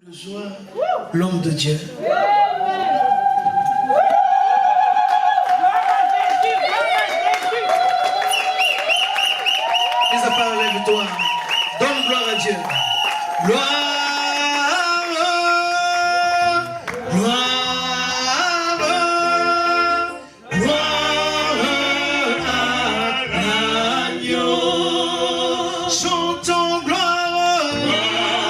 De joie, l'homme de Dieu. Et ça parle, lève-toi. Donne gloire à Dieu. Gloire, gloire, gloire à l'agneau. Chantons gloire, gloire,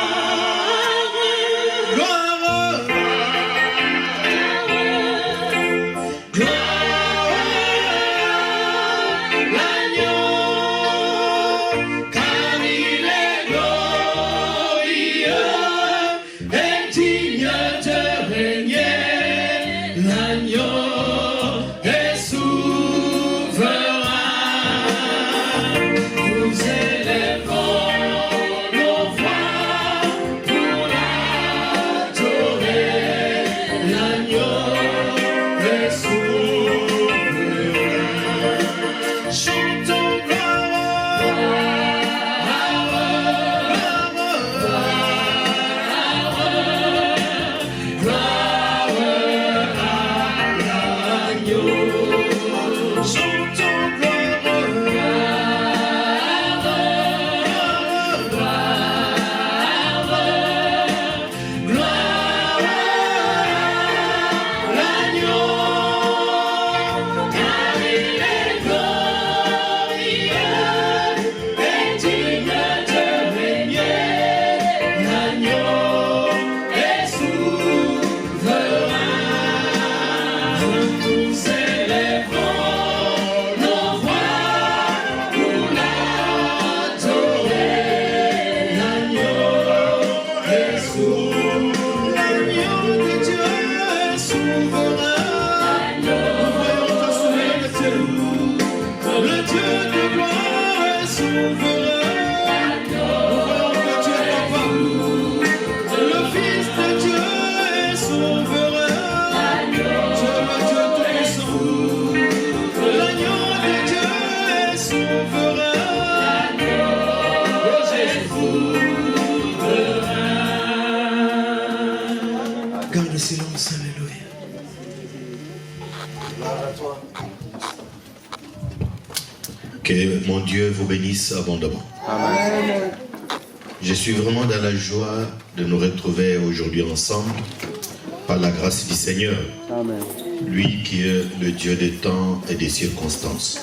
gloire, l'agneau, car il est glorieux et digne de régner. L'agneau est souverain. Nous élèverons nos voix pour l'adorer. L'agneau est souverain. Chantons garde le silence, alléluia. Que mon Dieu vous bénisse abondamment. Amen. Je suis vraiment dans la joie de nous retrouver aujourd'hui ensemble par la grâce du Seigneur. Amen. Lui qui est le Dieu des temps et des circonstances.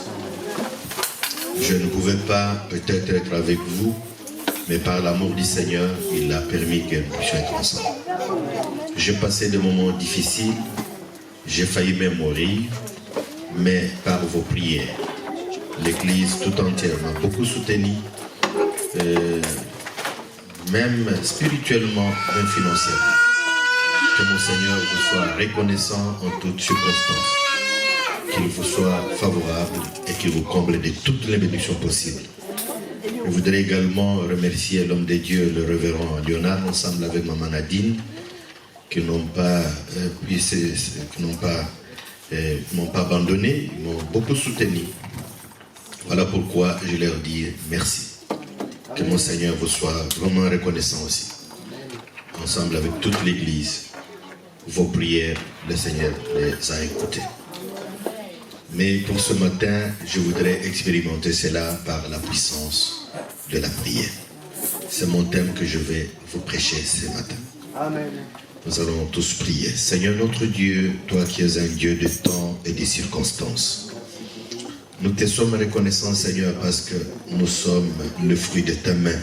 Je ne pouvais pas peut-être être avec vous, mais par l'amour du Seigneur, il a permis que nous puissions être ensemble. J'ai passé des moments difficiles, j'ai failli même mourir, mais par vos prières, l'Église tout entière m'a beaucoup soutenu, même spirituellement, même financièrement. Que mon Seigneur vous soit reconnaissant en toutes circonstances, qu'il vous soit favorable et qu'il vous comble de toutes les bénédictions possibles. Je voudrais également remercier l'homme de Dieu, le révérend Léonard, ensemble avec maman Nadine, qui n'ont pas abandonné, ils m'ont beaucoup soutenu. Voilà pourquoi je leur dis merci. Que mon Seigneur vous soit vraiment reconnaissant aussi. Ensemble avec toute l'Église, vos prières, le Seigneur les a écoutées. Mais pour ce matin, je voudrais expérimenter cela par la puissance de la prière. C'est mon thème que je vais vous prêcher ce matin. Amen. Nous allons tous prier. Seigneur notre Dieu, toi qui es un Dieu de temps et de circonstances, nous te sommes reconnaissants, Seigneur, parce que nous sommes le fruit de ta main.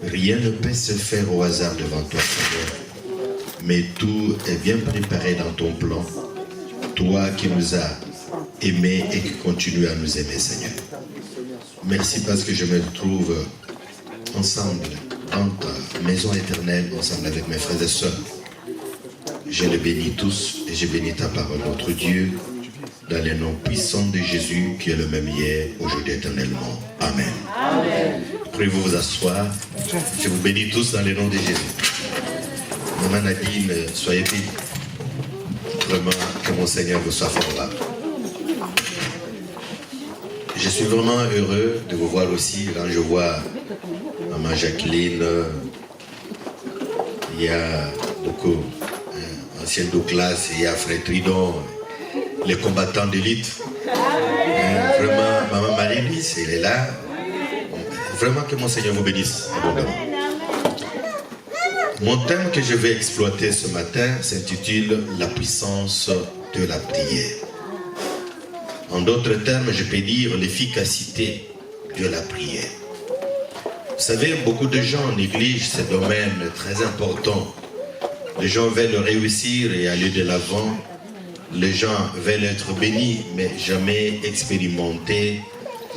Rien ne peut se faire au hasard devant toi, Seigneur. Mais tout est bien préparé dans ton plan. Toi qui nous as aimés et qui continues à nous aimer, Seigneur. Merci parce que je me trouve ensemble dans ta maison éternelle, ensemble avec mes frères et sœurs. Je les bénis tous et je bénis ta parole, notre Dieu, dans le nom puissant de Jésus, qui est le même hier, aujourd'hui, éternellement. Amen. Amen. Pouvez-vous vous asseoir? Je vous bénis tous dans le nom de Jésus. Maman Nadine, soyez bénis. Vraiment, que mon Seigneur vous soit favorable. Je suis vraiment heureux de vous voir aussi. Quand je vois Maman Jacqueline, il y a beaucoup, ancien Douglas, il y a Frère Tridon, les combattants d'élite. Vraiment, Maman Marie-Lise, elle est là. Vraiment que mon Seigneur vous bénisse abondamment. Mon thème que je vais exploiter ce matin s'intitule « La puissance de la prière ». En d'autres termes, je peux dire l'efficacité de la prière. Vous savez, beaucoup de gens négligent ce domaine très important. Les gens veulent réussir et aller de l'avant. Les gens veulent être bénis, mais jamais expérimenter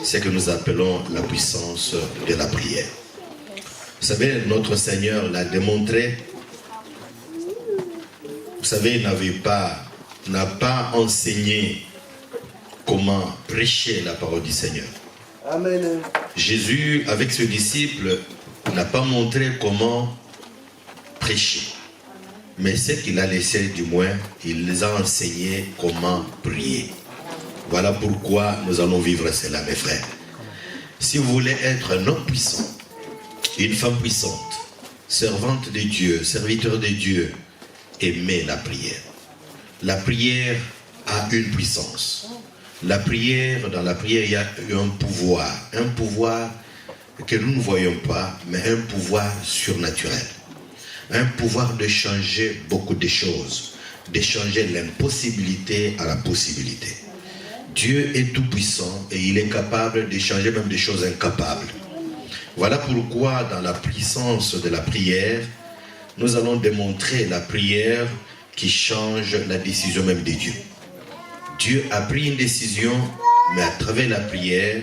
ce que nous appelons la puissance de la prière. Vous savez, notre Seigneur l'a démontré. Vous savez, il n'a pas enseigné comment prêcher la parole du Seigneur. Amen. Jésus, avec ses disciples, n'a pas montré comment prêcher. Mais ce qu'il a laissé, du moins, il les a enseignés comment prier. Voilà pourquoi nous allons vivre cela, mes frères. Si vous voulez être un homme puissant, une femme puissante, servante de Dieu, serviteur de Dieu, aimez la prière. La prière a une puissance. La prière, dans la prière, il y a un pouvoir que nous ne voyons pas, mais un pouvoir surnaturel. Un pouvoir de changer beaucoup de choses, de changer l'impossibilité à la possibilité. Dieu est tout puissant et il est capable de changer même des choses incapables. Voilà pourquoi dans la puissance de la prière, nous allons démontrer la prière qui change la décision même de Dieu. Dieu a pris une décision, mais à travers la prière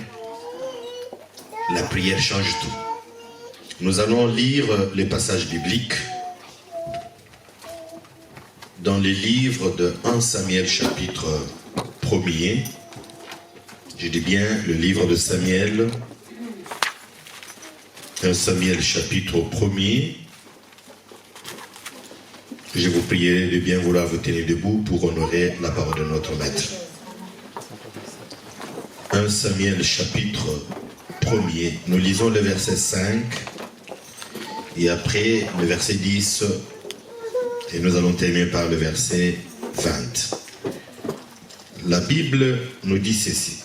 change tout. Nous allons lire les passages bibliques dans les livres de 1 Samuel chapitre 1er. Je dis bien le livre de Samuel. 1 Samuel chapitre 1er. Je vous prierai de bien vouloir vous tenir debout pour honorer la parole de notre Maître. 1 Samuel chapitre 1er. Nous lisons le verset 5 et après le verset 10 et nous allons terminer par le verset 20. La Bible nous dit ceci.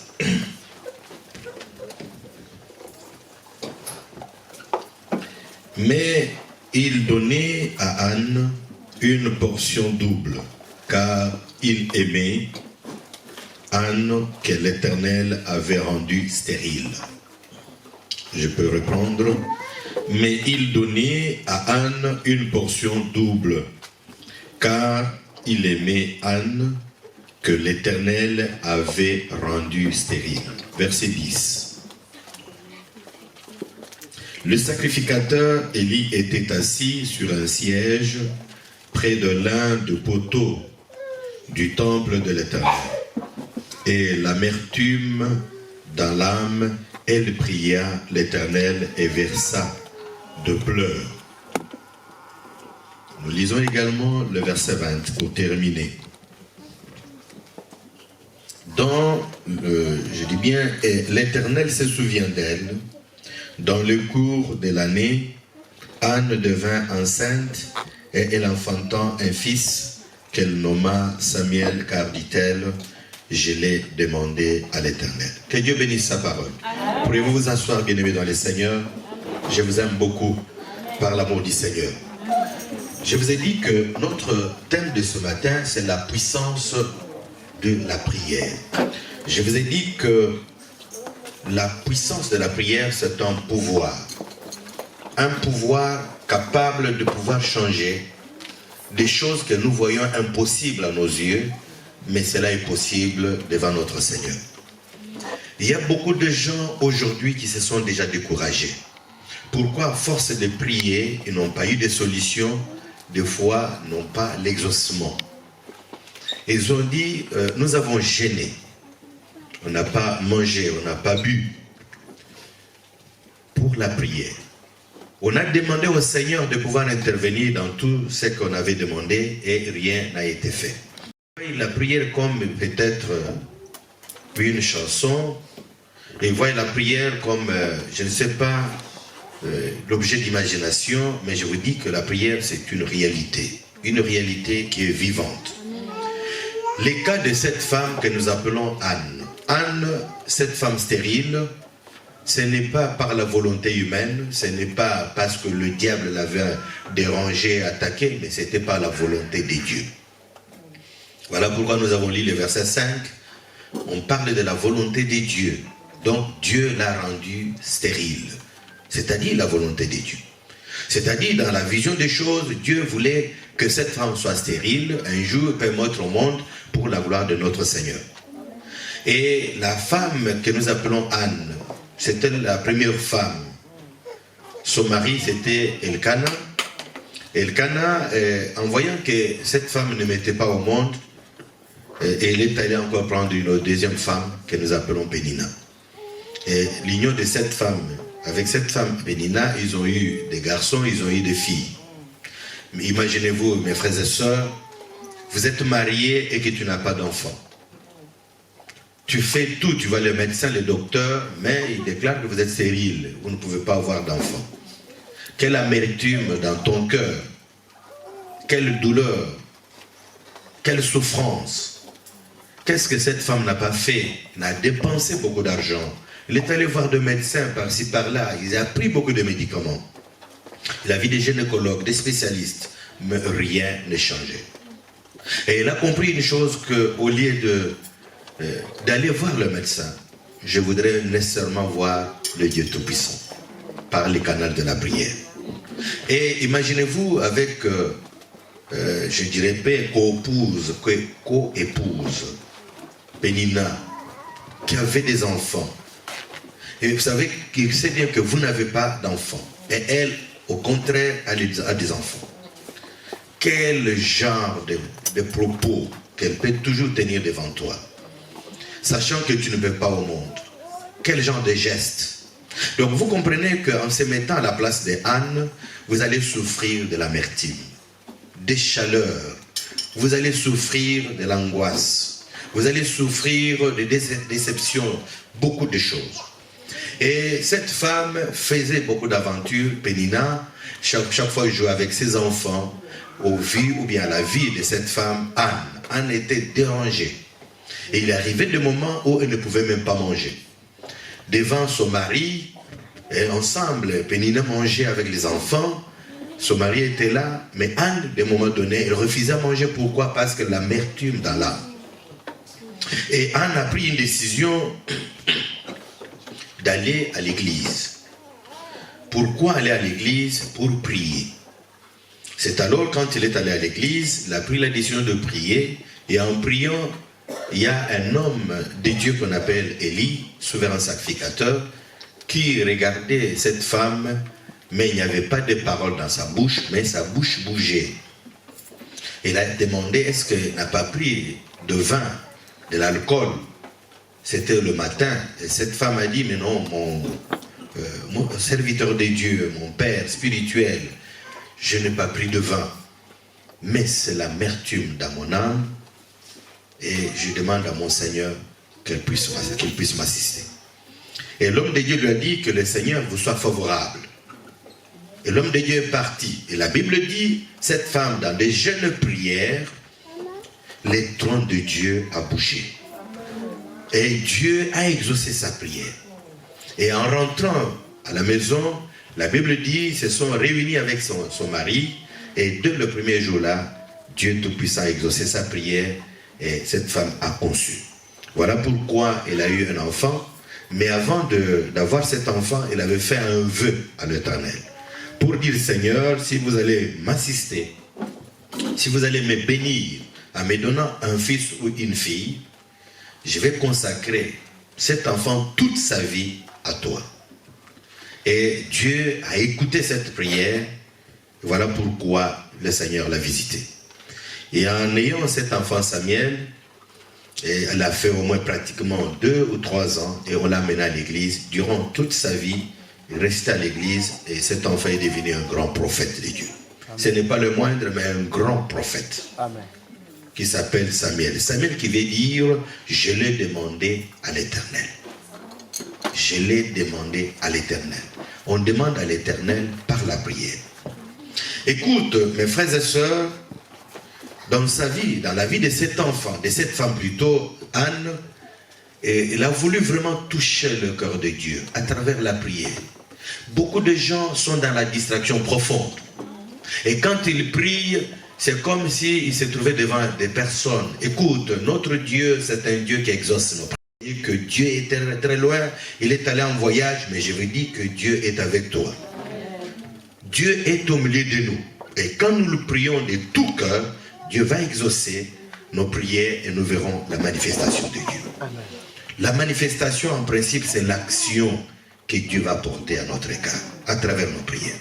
Mais il donnait à Anne une portion double, car il aimait Anne que l'Éternel avait rendue stérile. Je peux reprendre. Mais il donnait à Anne une portion double, car il aimait Anne que l'Éternel avait rendue stérile. Verset 10. Le sacrificateur Élie était assis sur un siège près de l'un des poteaux du temple de l'Éternel. Et l'amertume dans l'âme, elle pria l'Éternel et versa de pleurs. Nous lisons également le verset 20 pour terminer. Je dis bien, l'Éternel se souvient d'elle. Dans le cours de l'année, Anne devint enceinte et elle enfantant un fils qu'elle nomma Samuel, car dit-elle, je l'ai demandé à l'Éternel. Que Dieu bénisse sa parole. Pourriez-vous vous asseoir, bien-aimés dans le Seigneur? Je vous aime beaucoup par l'amour du Seigneur. Je vous ai dit que notre thème de ce matin, c'est la puissance de la prière. Je vous ai dit que la puissance de la prière, c'est un pouvoir. Un pouvoir capable de pouvoir changer des choses que nous voyons impossibles à nos yeux, mais cela est possible devant notre Seigneur. Il y a beaucoup de gens aujourd'hui qui se sont déjà découragés. Pourquoi, à force de prier, ils n'ont pas eu de solution, des fois n'ont pas l'exaucement. Ils ont dit, nous avons gêné. On n'a pas mangé, on n'a pas bu. Pour la prière. On a demandé au Seigneur de pouvoir intervenir dans tout ce qu'on avait demandé et rien n'a été fait. La prière comme peut-être une chanson, et voyez la prière comme, je ne sais pas, l'objet d'imagination, mais je vous dis que la prière, c'est une réalité qui est vivante. Les cas de cette femme que nous appelons Anne. Anne, cette femme stérile, ce n'est pas par la volonté humaine, ce n'est pas parce que le diable l'avait dérangé, attaqué, mais c'était par la volonté de Dieu. Voilà pourquoi nous avons lu le verset 5. On parle de la volonté de Dieu. Donc Dieu l'a rendue stérile. C'est-à-dire la volonté de Dieu. C'est-à-dire dans la vision des choses, Dieu voulait que cette femme soit stérile, un jour permettre au monde pour la gloire de notre Seigneur. Et la femme que nous appelons Anne, c'était la première femme. Son mari, c'était Elkana. Elkana, en voyant que cette femme ne mettait pas au monde, elle est allée encore prendre une deuxième femme que nous appelons Pénina. Et l'union de cette femme, avec cette femme Pénina, ils ont eu des garçons, ils ont eu des filles. Mais imaginez-vous, mes frères et sœurs, vous êtes mariés et que tu n'as pas d'enfant. Tu fais tout, tu vas le médecin, le docteur, mais il déclare que vous êtes stérile, vous ne pouvez pas avoir d'enfant. Quelle amertume dans ton cœur, quelle douleur, quelle souffrance. Qu'est-ce que cette femme n'a pas fait? Elle a dépensé beaucoup d'argent. Elle est allée voir des médecins par-ci par-là, il a pris beaucoup de médicaments. Il a vu des gynécologues, des spécialistes, mais rien ne changeait. Et elle a compris une chose, qu'au lieu d'aller voir le médecin, je voudrais nécessairement voir le Dieu Tout-Puissant par le canal de la prière. Et imaginez-vous avec, je dirais pas co-épouse, Pénina, qui avait des enfants. Et vous savez qu'il sait bien que vous n'avez pas d'enfants. Et elle, au contraire, a des enfants. Quel genre de propos qu'elle peut toujours tenir devant toi, sachant que tu ne peux pas au monde. Quel genre de gestes. Donc vous comprenez qu'en se mettant à la place de Anne, vous allez souffrir de l'amertume, des chaleurs, vous allez souffrir de l'angoisse, vous allez souffrir de déceptions, beaucoup de choses. Et cette femme faisait beaucoup d'aventures, Pénina, chaque fois elle jouait avec ses enfants, au vu ou bien à la vie de cette femme, Anne. Anne était dérangée. Et il arrivait des moments où elle ne pouvait même pas manger. Devant son mari, et ensemble, Pénina mangeait avec les enfants, son mari était là, mais Anne, de moment donné, elle refusait à manger. Pourquoi? Parce que l'amertume dans l'âme. Et Anne a pris une décision d'aller à l'église. Pourquoi aller à l'église? Pour prier. C'est alors quand il est allé à l'église, il a pris la décision de prier, et en priant, il y a un homme de Dieu qu'on appelle Élie, souverain sacrificateur, qui regardait cette femme, mais il n'y avait pas de paroles dans sa bouche, mais sa bouche bougeait. Il a demandé, est-ce qu'elle n'a pas pris de vin, de l'alcool? C'était le matin, et cette femme a dit, mais non, mon serviteur de Dieu, mon père spirituel, je n'ai pas pris de vin, mais c'est l'amertume dans mon âme, et je demande à mon Seigneur qu'il puisse m'assister. Et l'homme de Dieu lui a dit que le Seigneur vous soit favorable. Et l'homme de Dieu est parti. Et la Bible dit, cette femme, dans des jeûnes prières, les trônes de Dieu a bougé. Et Dieu a exaucé sa prière. Et en rentrant à la maison, la Bible dit, ils se sont réunis avec son mari, et dès le premier jour-là, Dieu Tout-Puissant a exaucé sa prière, et cette femme a conçu. Voilà pourquoi elle a eu un enfant, mais avant d'avoir cet enfant, elle avait fait un vœu à l'Éternel, pour dire, Seigneur, si vous allez m'assister, si vous allez me bénir, en me donnant un fils ou une fille, je vais consacrer cet enfant toute sa vie à toi. Et Dieu a écouté cette prière. Voilà pourquoi le Seigneur l'a visité. Et en ayant cet enfant Samuel, elle a fait au moins pratiquement 2 ou 3 ans, et on l'a mené à l'église. Durant toute sa vie, il restait à l'église, et cet enfant est devenu un grand prophète de Dieu. Amen. Ce n'est pas le moindre, mais un grand prophète. Amen. Qui s'appelle Samuel. Samuel qui veut dire, je l'ai demandé à l'Éternel. Je l'ai demandé à l'Éternel. on demande à l'Éternel par la prière. Écoute, mes frères et sœurs, dans sa vie, dans la vie de cet enfant, de cette femme plutôt, Anne, il a voulu vraiment toucher le cœur de Dieu à travers la prière. Beaucoup de gens sont dans la distraction profonde. Et quand ils prient, c'est comme s'ils se trouvaient devant des personnes. Écoute, notre Dieu, c'est un Dieu qui exauce nos prières. Que Dieu est très, très loin, il est allé en voyage, mais je vous dis que Dieu est avec toi. Dieu est au milieu de nous. Et quand nous le prions de tout cœur, Dieu va exaucer nos prières et nous verrons la manifestation de Dieu. Amen. La manifestation, en principe, c'est l'action que Dieu va porter à notre égard, à travers nos prières.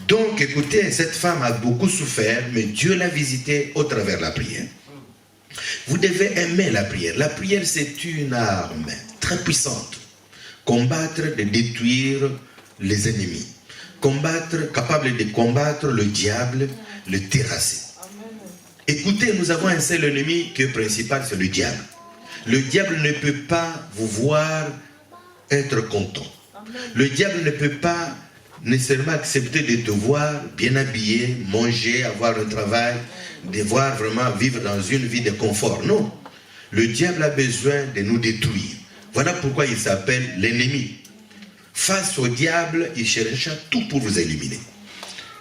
Donc, écoutez, cette femme a beaucoup souffert, mais Dieu l'a visitée au travers de la prière. Vous devez aimer la prière. La prière, c'est une arme très puissante. Combattre, de détruire les ennemis. Capable de combattre le diable, le terrasser. Écoutez, nous avons un seul ennemi qui est principal, c'est le diable. Le diable ne peut pas vous voir être content. Le diable ne peut pas nécessairement accepter de te voir bien habillé, manger, avoir un travail, de voir vraiment vivre dans une vie de confort. Non. Le diable a besoin de nous détruire. Voilà pourquoi il s'appelle l'ennemi. Face au diable, il cherche tout pour vous éliminer.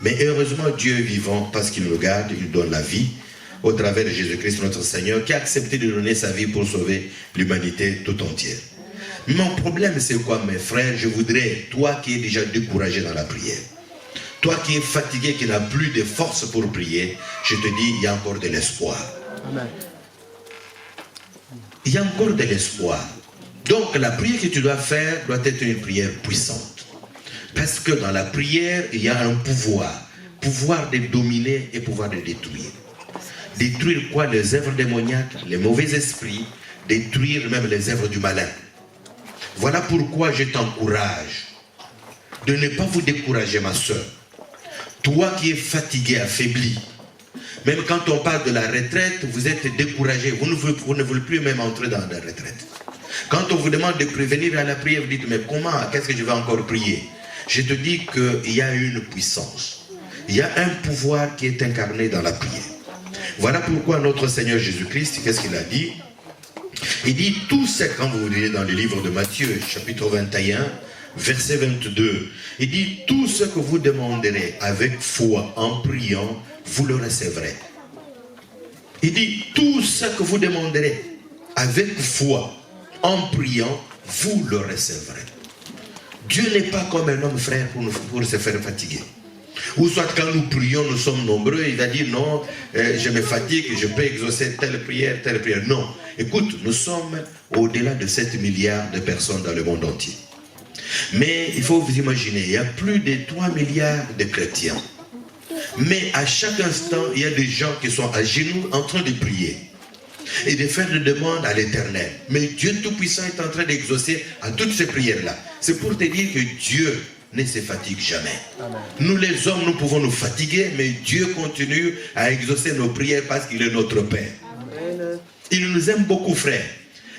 Mais heureusement, Dieu est vivant parce qu'il nous garde, il nous donne la vie au travers de Jésus-Christ notre Seigneur qui a accepté de donner sa vie pour sauver l'humanité tout entière. Mon problème c'est quoi mes frères? Je voudrais, toi qui es déjà découragé dans la prière, toi qui es fatigué, qui n'as plus de force pour prier, je te dis, il y a encore de l'espoir. Amen. Il y a encore de l'espoir. Donc la prière que tu dois faire doit être une prière puissante. Parce que dans la prière, il y a un pouvoir. Pouvoir de dominer et pouvoir de détruire. Détruire quoi? Les œuvres démoniaques, les mauvais esprits, détruire même les œuvres du malin. Voilà pourquoi je t'encourage de ne pas vous décourager, ma soeur. Toi qui es fatigué, affaibli, même quand on parle de la retraite, vous êtes découragé, vous ne voulez plus même entrer dans la retraite. Quand on vous demande de prévenir à la prière, vous dites, mais comment, qu'est-ce que je vais encore prier? Je te dis qu'il y a une puissance, il y a un pouvoir qui est incarné dans la prière. Voilà pourquoi notre Seigneur Jésus-Christ, qu'est-ce qu'il a dit? Il dit, tout ce, quand vous lisez dans le livre de Matthieu, chapitre 21, verset 22, il dit, tout ce que vous demanderez avec foi, en priant, vous le recevrez. Il dit, tout ce que vous demanderez avec foi, en priant, vous le recevrez. Dieu n'est pas comme un homme, frère, pour se faire fatiguer. Ou soit quand nous prions, nous sommes nombreux, il va dire non, je me fatigue, je peux exaucer telle prière, telle prière. Non, écoute, nous sommes au-delà de 7 milliards de personnes dans le monde entier. Mais il faut vous imaginer, il y a plus de 3 milliards de chrétiens. Mais à chaque instant, il y a des gens qui sont à genoux en train de prier et de faire des demandes à l'Éternel. Mais Dieu Tout-Puissant est en train d'exaucer à toutes ces prières-là. C'est pour te dire que Dieu ne se fatigue jamais. Amen. Nous les hommes, nous pouvons nous fatiguer, mais Dieu continue à exaucer nos prières parce qu'il est notre Père. Amen. Il nous aime beaucoup, frère.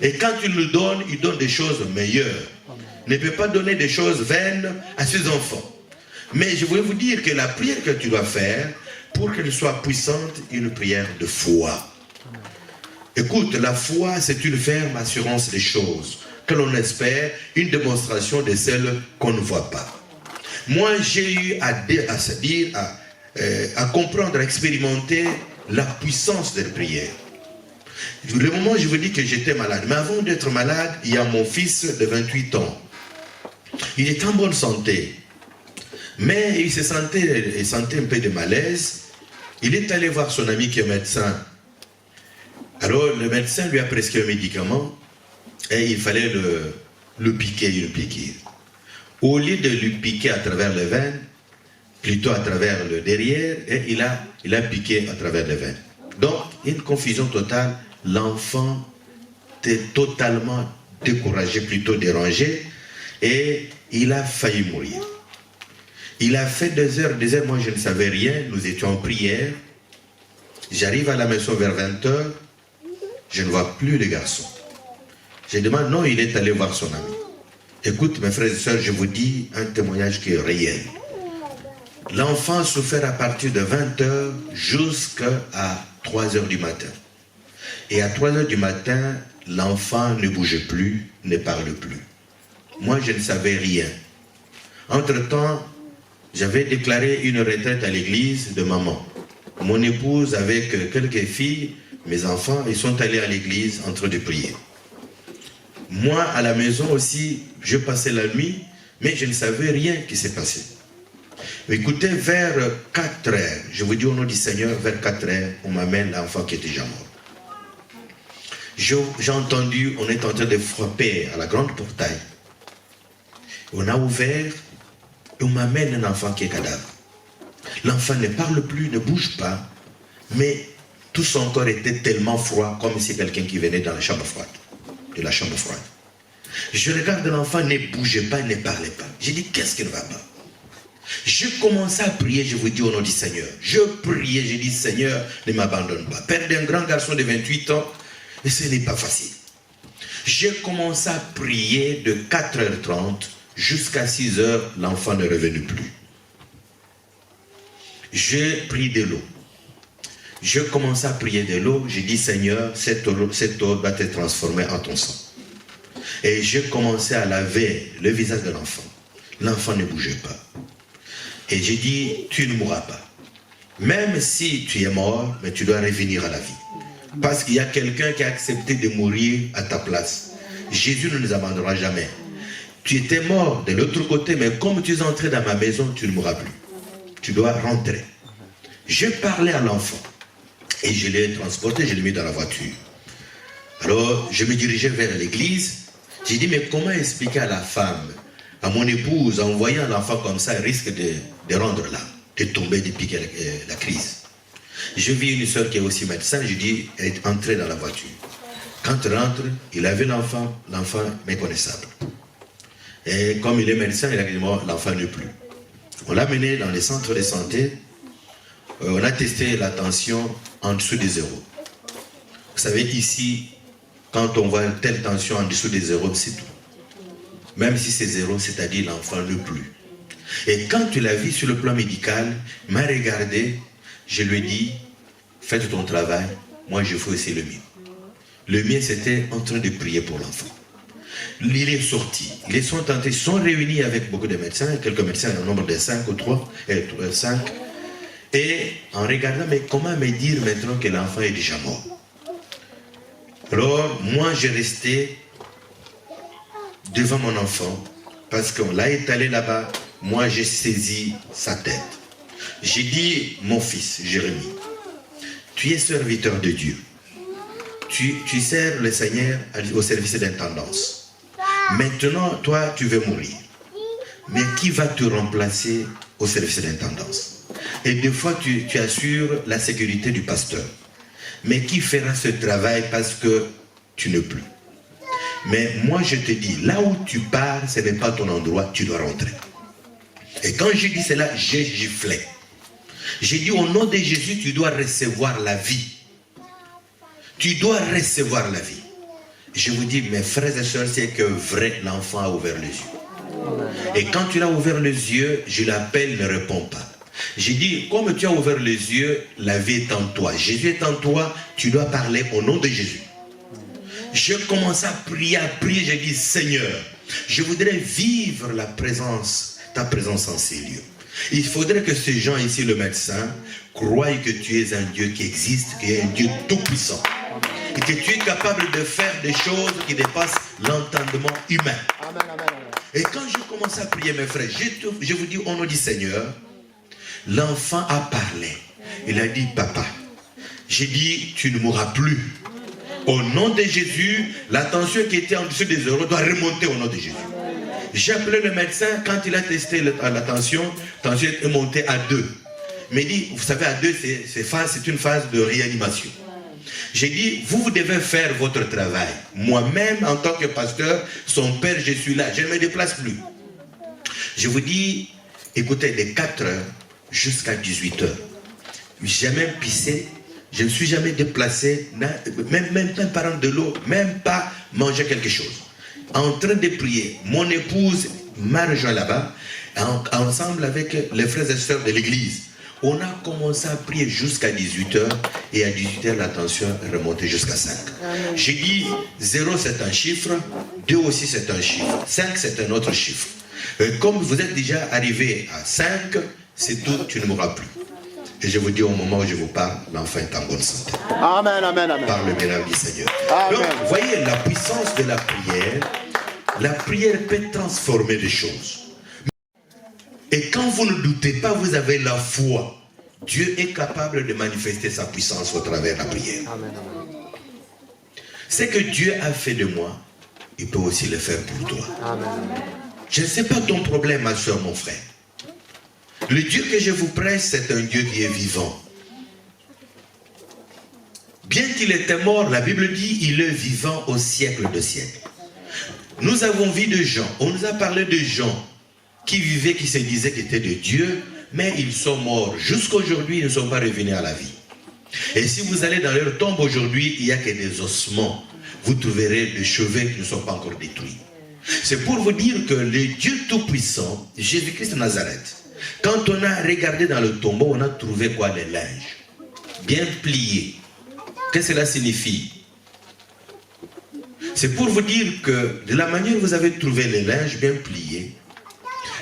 Et quand il nous donne, il donne des choses meilleures. Amen. Il ne peut pas donner des choses vaines à ses enfants. Mais je voulais vous dire que la prière que tu dois faire, pour qu'elle soit puissante, une prière de foi. Amen. Écoute, la foi, c'est une ferme assurance des choses que l'on espère, une démonstration de celles qu'on ne voit pas. Moi, j'ai eu à comprendre, à expérimenter la puissance des prières. Le moment où je vous dis que j'étais malade, mais avant d'être malade, il y a mon fils de 28 ans. Il est en bonne santé, mais il sentait un peu de malaise. Il est allé voir son ami qui est médecin. Alors, le médecin lui a prescrit un médicament et il fallait le piquer, une piqûre. Au lieu de lui piquer à travers les veines, plutôt à travers le derrière, et il a piqué à travers les veines. Donc, une confusion totale. L'enfant était totalement découragé, plutôt dérangé, et il a failli mourir. Il a fait des heures, moi je ne savais rien, nous étions en prière. J'arrive à la maison vers 20 h, je ne vois plus le garçon. Je demande, non, il est allé voir son ami. Écoute, mes frères et sœurs, je vous dis un témoignage qui est réel. L'enfant souffert à partir de 20h jusqu'à 3h du matin. Et à 3h du matin, l'enfant ne bougeait plus, ne parle plus. Moi, je ne savais rien. Entre-temps, j'avais déclaré une retraite à l'église de maman. Mon épouse, avec quelques filles, mes enfants, ils sont allés à l'église en train de prier. Moi, à la maison aussi, je passais la nuit, mais je ne savais rien qui s'est passé. Écoutez, vers 4h, je vous dis au nom du Seigneur, vers 4h, on m'amène l'enfant qui était déjà mort. J'ai entendu, on est en train de frapper à la grande portail. On a ouvert et on m'amène un enfant qui est cadavre. L'enfant ne parle plus, ne bouge pas, mais tout son corps était tellement froid, comme si quelqu'un qui venait dans la chambre froide, de la chambre froide. Je regarde l'enfant, ne bougeait pas, ne parlait pas. J'ai dit, qu'est-ce qui ne va pas? Je commençais à prier, je vous dis au nom du Seigneur. Je priais, j'ai dit, Seigneur, ne m'abandonne pas. Perdre un grand garçon de 28 ans, et ce n'est pas facile. J'ai commencé à prier de 4h30 jusqu'à 6h, l'enfant ne revenait plus. J'ai pris de l'eau. Je commençais à prier de l'eau. J'ai dit, Seigneur, cette eau va te transformer en ton sang. Et j'ai commencé à laver le visage de l'enfant. L'enfant ne bougeait pas. Et j'ai dit, tu ne mourras pas. Même si tu es mort, mais tu dois revenir à la vie. Parce qu'il y a quelqu'un qui a accepté de mourir à ta place. Jésus ne nous abandonnera jamais. Tu étais mort de l'autre côté, mais comme tu es entré dans ma maison, tu ne mourras plus. Tu dois rentrer. Je parlais à l'enfant. Et je l'ai transporté, je l'ai mis dans la voiture. Alors, je me dirigeais vers l'église. J'ai dit, mais comment expliquer à la femme, à mon épouse, en voyant l'enfant comme ça, elle risque de rendre là, de tomber, de piquer la crise. Je vis une soeur qui est aussi médecin, je dis, elle est entrée dans la voiture. Quand elle rentre, il avait l'enfant méconnaissable. Et comme il est médecin, il a dit, bon, l'enfant n'est plus. On l'a mené dans les centres de santé, on a testé la tension en dessous des 0. Vous savez, ici, quand on voit telle tension en dessous des 0, c'est tout. Même si c'est 0, c'est-à-dire l'enfant ne plus. Et quand tu l'as vu sur le plan médical, il m'a regardé, je lui ai dit, faites ton travail, moi je fais aussi le mien. Le mien, c'était en train de prier pour l'enfant. Il est sorti, ils sont réunis avec beaucoup de médecins, quelques médecins, un nombre de 5 ou 5. Et en regardant, mais comment me dire maintenant que l'enfant est déjà mort? Alors, moi, j'ai resté devant mon enfant, parce qu'on l'a étalé là-bas, moi, j'ai saisi sa tête. J'ai dit, mon fils, Jérémie, tu es serviteur de Dieu. Tu sers le Seigneur au service d'intendance. Maintenant, toi, tu veux mourir. Mais qui va te remplacer au service d'intendance? Et des fois, tu assures la sécurité du pasteur. Mais qui fera ce travail parce que tu n'es plus? Mais moi, je te dis, là où tu pars, ce n'est pas ton endroit, tu dois rentrer. Et quand j'ai dit cela, j'ai giflé. J'ai dit, au nom de Jésus, tu dois recevoir la vie. Tu dois recevoir la vie. Je vous dis, mes frères et sœurs, c'est que vrai, l'enfant a ouvert les yeux. Et quand tu l'as ouvert les yeux, je l'appelle, ne réponds pas. J'ai dit, comme tu as ouvert les yeux, la vie est en toi. Jésus est en toi, tu dois parler au nom de Jésus. Je commence à prier, j'ai dit, Seigneur, je voudrais vivre ta présence en ces lieux. Il faudrait que ces gens ici, le médecin, croient que tu es un Dieu qui existe, qui est un Dieu tout-puissant. Et que tu es capable de faire des choses qui dépassent l'entendement humain. Amen, amen, amen. Et quand je commence à prier, mes frères, je vous dis au nom du Seigneur, l'enfant a parlé. Il a dit, papa, j'ai dit, tu ne mourras plus. Au nom de Jésus, la tension qui était en dessous des 0 doit remonter au nom de Jésus. J'ai appelé le médecin, quand il a testé la tension est montée à 2. Mais il dit, vous savez, à 2, c'est une phase de réanimation. J'ai dit, vous devez faire votre travail. Moi-même, en tant que pasteur, son père, je suis là. Je ne me déplace plus. Je vous dis, écoutez, de 4h jusqu'à 18h, j'ai même pissé, je ne suis jamais déplacé, même pas prendre de l'eau, même pas manger quelque chose. en train de prier. Mon épouse m'a rejoint là-bas, ensemble avec les frères et sœurs de l'église. On a commencé à prier jusqu'à 18h et à 18h, la tension est remontée jusqu'à 5. J'ai dit 0 c'est un chiffre, 2 aussi c'est un chiffre, 5 c'est un autre chiffre. Comme vous êtes déjà arrivé à 5, c'est tout, tu ne mourras plus. Et je vous dis au moment où je vous parle, l'enfant est en bonne santé. Amen, amen, amen. Par le miracle du Seigneur. Amen. Donc, vous voyez la puissance de la prière peut transformer des choses. Et quand vous ne doutez pas, vous avez la foi. Dieu est capable de manifester sa puissance au travers de la prière. Ce que Dieu a fait de moi, il peut aussi le faire pour toi. Amen. Je ne sais pas ton problème, ma soeur, mon frère. Le Dieu que je vous prêche, c'est un Dieu qui est vivant. Bien qu'il était mort, la Bible dit, il est vivant au siècle de siècles. Nous avons vu de gens, on nous a parlé de gens qui vivaient, qui se disaient qu'ils étaient de Dieu, mais ils sont morts. Jusqu'à aujourd'hui, ils ne sont pas revenus à la vie. Et si vous allez dans leur tombe aujourd'hui, il n'y a que des ossements. Vous trouverez des cheveux qui ne sont pas encore détruits. C'est pour vous dire que le Dieu Tout-Puissant, Jésus-Christ de Nazareth, quand on a regardé dans le tombeau, on a trouvé quoi? Les linges bien pliés. Qu'est-ce que cela signifie? C'est pour vous dire que de la manière où vous avez trouvé les linges bien pliés,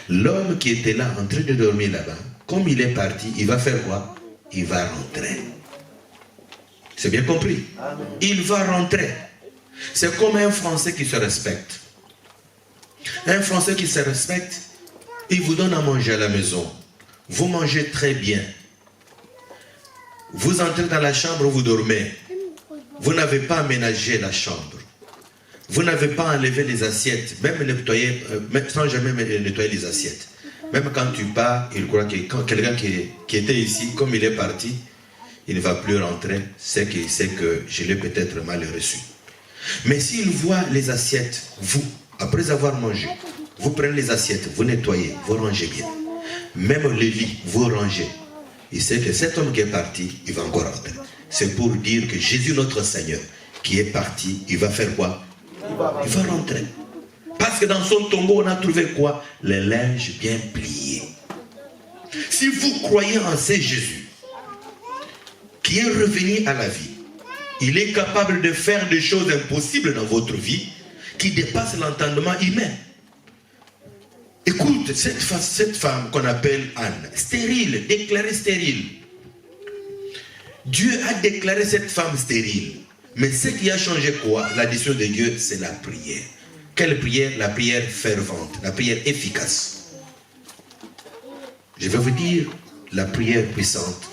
l'homme qui était là en train de dormir là-bas, comme il est parti, il va faire quoi? Il va rentrer. C'est bien compris? Il va rentrer. C'est comme un Français qui se respecte. Un Français qui se respecte, il vous donne à manger à la maison. Vous mangez très bien. Vous entrez dans la chambre où vous dormez. Vous n'avez pas aménagé la chambre. Vous n'avez pas enlevé les assiettes, même nettoyer, sans jamais nettoyer les assiettes. Même quand tu pars, il croit que quand quelqu'un qui était ici, comme il est parti, il ne va plus rentrer, c'est qu'il sait que je l'ai peut-être mal reçu. Mais s'il voit les assiettes, vous, après avoir mangé, vous prenez les assiettes, vous nettoyez, vous rangez bien. Même le lit, vous rangez. Il sait que cet homme qui est parti, il va encore rentrer. C'est pour dire que Jésus, notre Seigneur, qui est parti, il va faire quoi? Il va rentrer. Parce que dans son tombeau, on a trouvé quoi? Les linges bien pliés. Si vous croyez en ce Jésus, qui est revenu à la vie, il est capable de faire des choses impossibles dans votre vie, qui dépassent l'entendement humain. Écoute, cette femme qu'on appelle Anne, stérile, déclarée stérile. Dieu a déclaré cette femme stérile. Mais ce qui a changé quoi? La décision de Dieu, c'est la prière. Quelle prière? La prière fervente, la prière efficace. Je vais vous dire, la prière puissante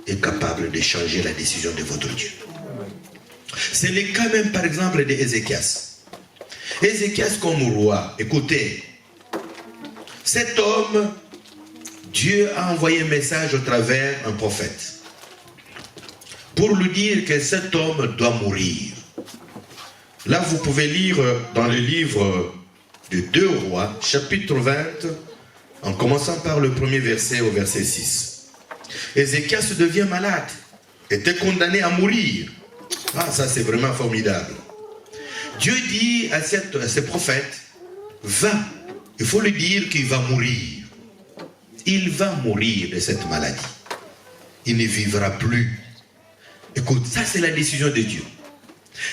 est capable de changer la décision de votre Dieu. C'est le cas même par exemple d'Ézéchias. Ézéchias comme roi, écoutez, cet homme, Dieu a envoyé un message au travers un prophète pour lui dire que cet homme doit mourir. Là, vous pouvez lire dans le livre de 2 Rois, chapitre 20, en commençant par le premier verset au verset 6. Ézéchias devient malade, était condamné à mourir. Ah, ça c'est vraiment formidable. Dieu dit à ce prophète, va, il faut lui dire qu'il va mourir. Il va mourir de cette maladie. Il ne vivra plus. Écoute, ça c'est la décision de Dieu.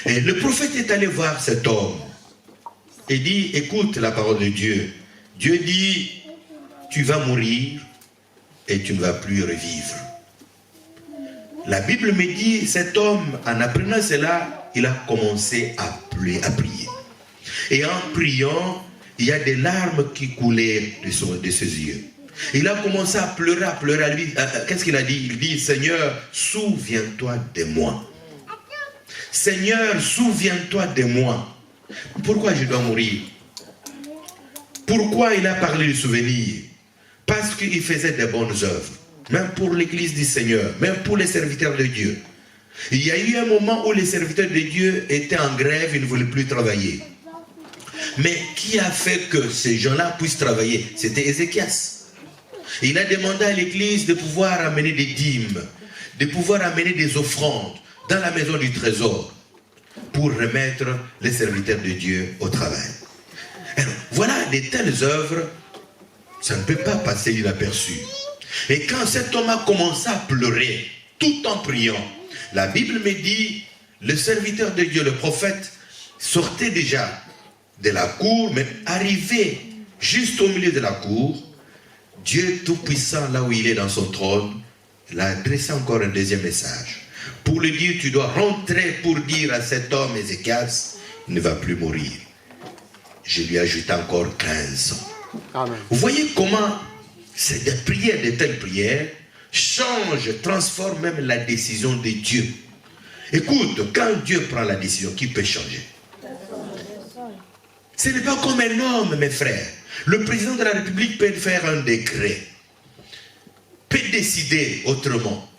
Et le prophète est allé voir cet homme et dit, écoute la parole de Dieu. Dieu dit, tu vas mourir et tu ne vas plus revivre. La Bible me dit, cet homme, en apprenant cela, il a commencé à prier. Et en priant, il y a des larmes qui coulaient de ses yeux. Il a commencé à pleurer à lui. Qu'est-ce qu'il a dit? Il dit, Seigneur, souviens-toi de moi. Seigneur, souviens-toi de moi. Pourquoi je dois mourir? Pourquoi il a parlé de souvenir? Parce qu'il faisait des bonnes œuvres. Même pour l'église du Seigneur, même pour les serviteurs de Dieu. Il y a eu un moment où les serviteurs de Dieu étaient en grève, ils ne voulaient plus travailler. Mais qui a fait que ces gens-là puissent travailler? C'était Ézéchias. Il a demandé à l'église de pouvoir amener des dîmes, de pouvoir amener des offrandes dans la maison du trésor. pour remettre les serviteurs de Dieu au travail. Alors, voilà de telles œuvres, ça ne peut pas passer inaperçu. Et quand cet homme a commencé à pleurer, tout en priant, la Bible me dit, le serviteur de Dieu, le prophète, sortait déjà de la cour, mais arrivé juste au milieu de la cour, Dieu Tout-Puissant, là où il est dans son trône, l'a adressé encore un deuxième message. Pour lui dire, tu dois rentrer pour dire à cet homme, Ézéchias, il ne va plus mourir. Je lui ajoute encore 15 ans. Amen. Vous voyez comment c'est des prières, de telles prières, changent, transforment même la décision de Dieu. Écoute, quand Dieu prend la décision, qui peut changer? Ce n'est pas comme un homme, mes frères. Le président de la République peut faire un décret, peut décider autrement.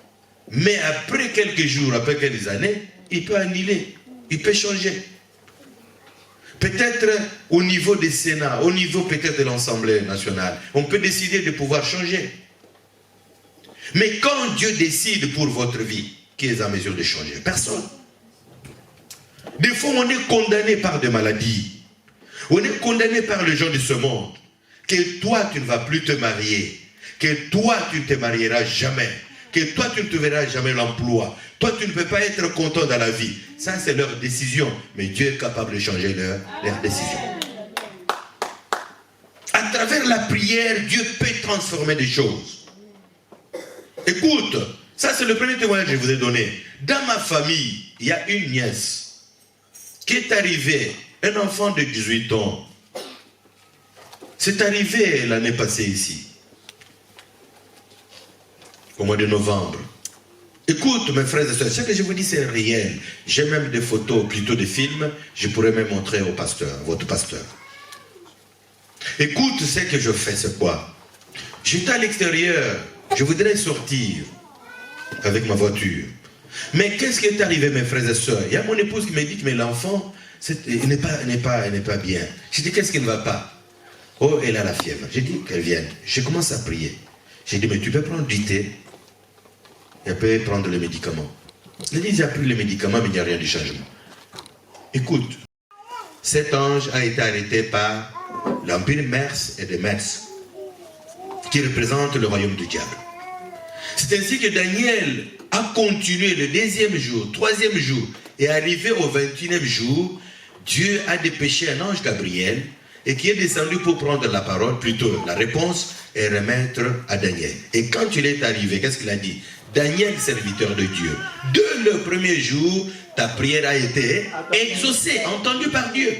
Mais après quelques jours, après quelques années, il peut annuler, il peut changer. Peut-être au niveau des Sénats, au niveau peut-être de l'Assemblée nationale, on peut décider de pouvoir changer. Mais quand Dieu décide pour votre vie, qui est en mesure de changer? Personne. Des fois, on est condamné par des maladies. On est condamné par les gens de ce monde. Que toi, tu ne vas plus te marier. Que toi, tu ne te marieras jamais. Que toi, tu ne te verras jamais l'emploi. Toi, tu ne peux pas être content dans la vie. Ça, c'est leur décision. Mais Dieu est capable de changer leur décision. À travers la prière, Dieu peut transformer des choses. Écoute, ça c'est le premier témoignage que je vous ai donné. Dans ma famille, il y a une nièce qui est arrivée, un enfant de 18 ans. C'est arrivé l'année passée ici, au mois de novembre. Écoute, mes frères et sœurs, ce que je vous dis, c'est réel. J'ai même des photos, plutôt des films, je pourrais même montrer au pasteur, votre pasteur. Écoute, ce que je fais, c'est quoi? J'étais à l'extérieur, je voudrais sortir avec ma voiture. Mais qu'est-ce qui est arrivé, mes frères et sœurs? Il y a mon épouse qui me dit que mais l'enfant, il n'est pas bien. Je dis, qu'est-ce qui ne va pas? Oh, elle a la fièvre. J'ai dit qu'elle vienne. Je commence à prier. J'ai dit, mais tu peux prendre du thé. Elle peut prendre les médicaments. Elle dit, j'ai pris les médicaments, mais il n'y a rien de changement. Écoute, cet ange a été arrêté par l'empire Mers et de Mers, qui représente le royaume du diable. C'est ainsi que Daniel a continué le deuxième jour, troisième jour, et arrivé au 21e jour, Dieu a dépêché un ange Gabriel, et qui est descendu pour prendre la parole, plutôt la réponse, et remettre à Daniel. Et quand il est arrivé, qu'est-ce qu'il a dit? Daniel, serviteur de Dieu, dès le premier jour, ta prière a été exaucée, entendue par Dieu.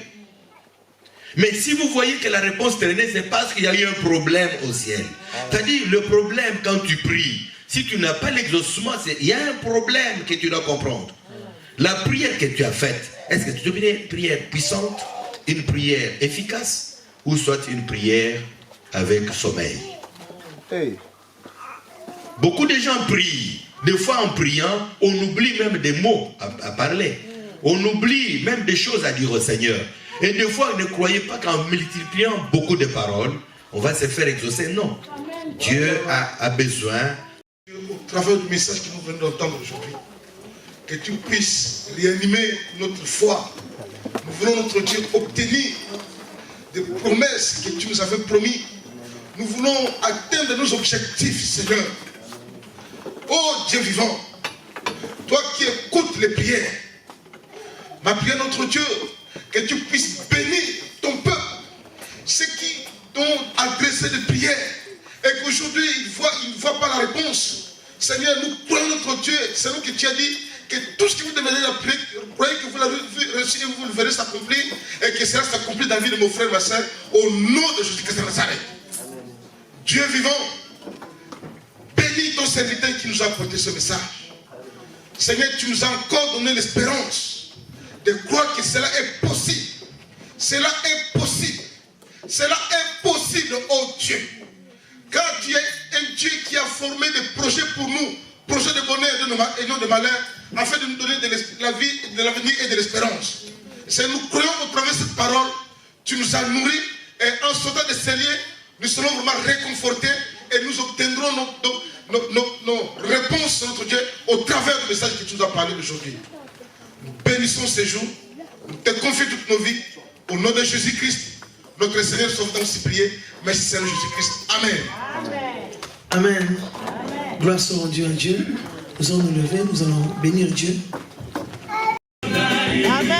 Mais si vous voyez que la réponse traînait, c'est parce qu'il y a eu un problème au ciel. C'est-à-dire, le problème quand tu pries, si tu n'as pas l'exaucement, il y a un problème que tu dois comprendre. La prière que tu as faite, est-ce que tu veux une prière puissante, une prière efficace, ou soit une prière avec sommeil? Hey. Beaucoup de gens prient. Des fois en priant, on oublie même des mots à parler. On oublie même des choses à dire au Seigneur. Et des fois, ne croyez pas qu'en multipliant beaucoup de paroles, on va se faire exaucer. Non. Dieu a besoin. Au travers du message que nous venons d'entendre aujourd'hui, que tu puisses réanimer notre foi. Nous voulons, notre Dieu, obtenir des promesses que tu nous avais promis. Nous voulons atteindre nos objectifs, Seigneur. Oh Dieu vivant, toi qui écoutes les prières, ma prière, notre Dieu, que tu puisses bénir ton peuple, ceux qui t'ont adressé des prières, et qu'aujourd'hui ils ne voient pas la réponse. Seigneur, nous croyons notre Dieu, c'est nous que tu as dit que tout ce que vous demandez la prière, croyez que vous l'avez reçu et vous le verrez s'accomplir, et que cela s'accomplit dans la vie de mon frère, ma soeur, au nom de Jésus-Christ de Nazareth. Dieu vivant, bénis ton serviteur qui nous a apporté ce message. Seigneur, tu nous as encore donné l'espérance de croire que cela est possible. Cela est possible. Cela est possible, oh Dieu. Car tu es un Dieu qui a formé des projets pour nous, projets de bonheur et non de malheur, afin de nous donner de la vie, de l'avenir et de l'espérance. C'est nous croyons au travers de cette parole, tu nous as nourris, et en sortant de ces lieux, nous serons vraiment réconfortés et nous obtiendrons nos réponses, notre Dieu, au travers du message que tu nous as parlé aujourd'hui. Nous bénissons. bénissons ces jours. Nous te confions toutes nos vies. Au nom de Jésus-Christ, notre Seigneur sauvetant aussi prié. Merci Seigneur Jésus-Christ. Amen. Amen. Gloire soit rendue à Dieu. Nous allons nous lever, nous allons bénir Dieu. Amen.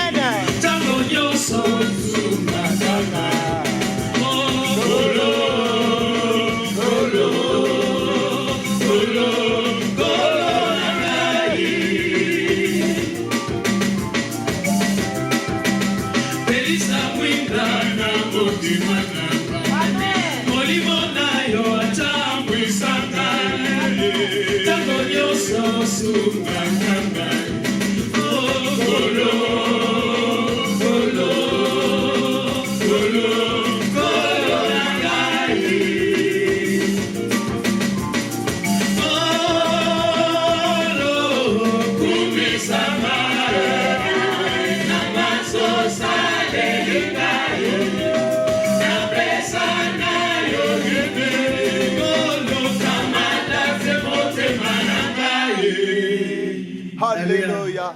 Alléluia.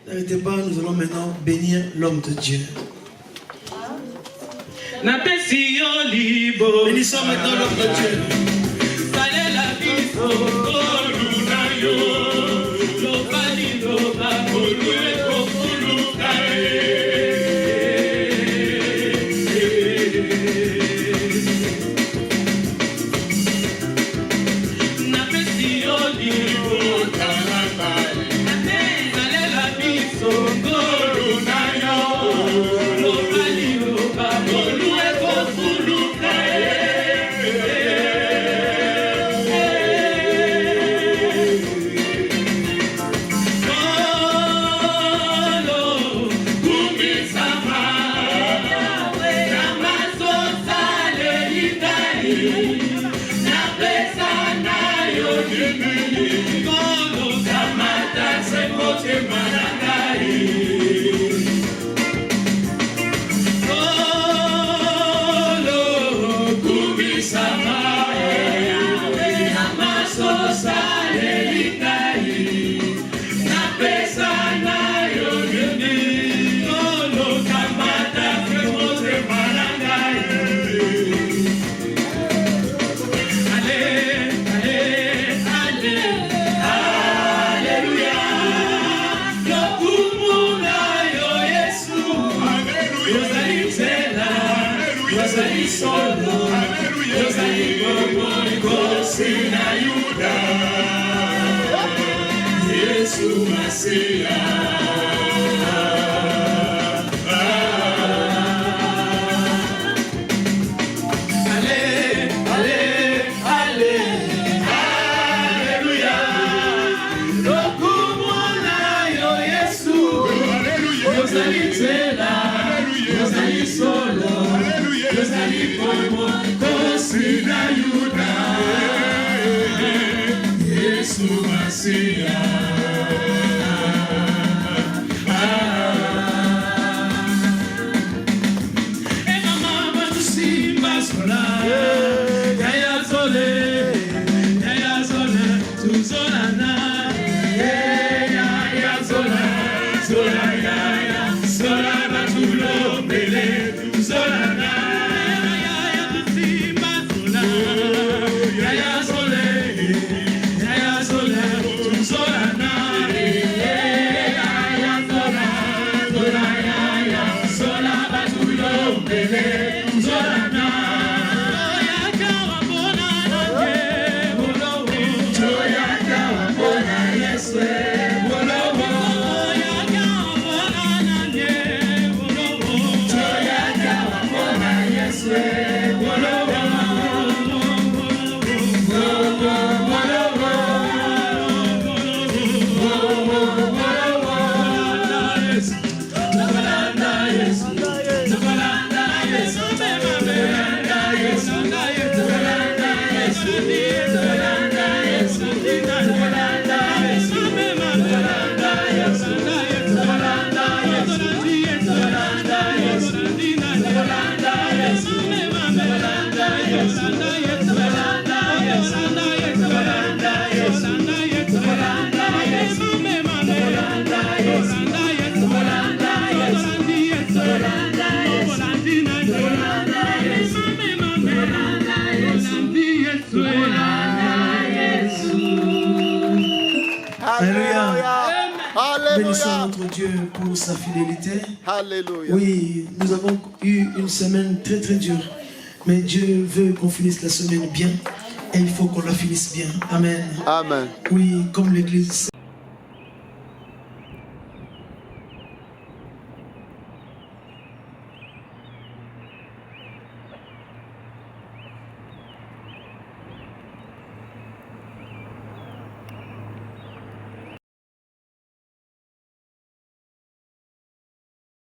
N'arrêtez pas, nous allons maintenant bénir l'homme de Dieu. Bénissons maintenant l'homme de Dieu. Zola, Alléluia. Bénissons Alléluia. notre Dieu pour sa fidélité. Alléluia. Oui, nous avons eu une semaine très très dure. Mais Dieu veut qu'on finisse la semaine bien. Et il faut qu'on la finisse bien. Amen. Amen. Oui, comme l'Église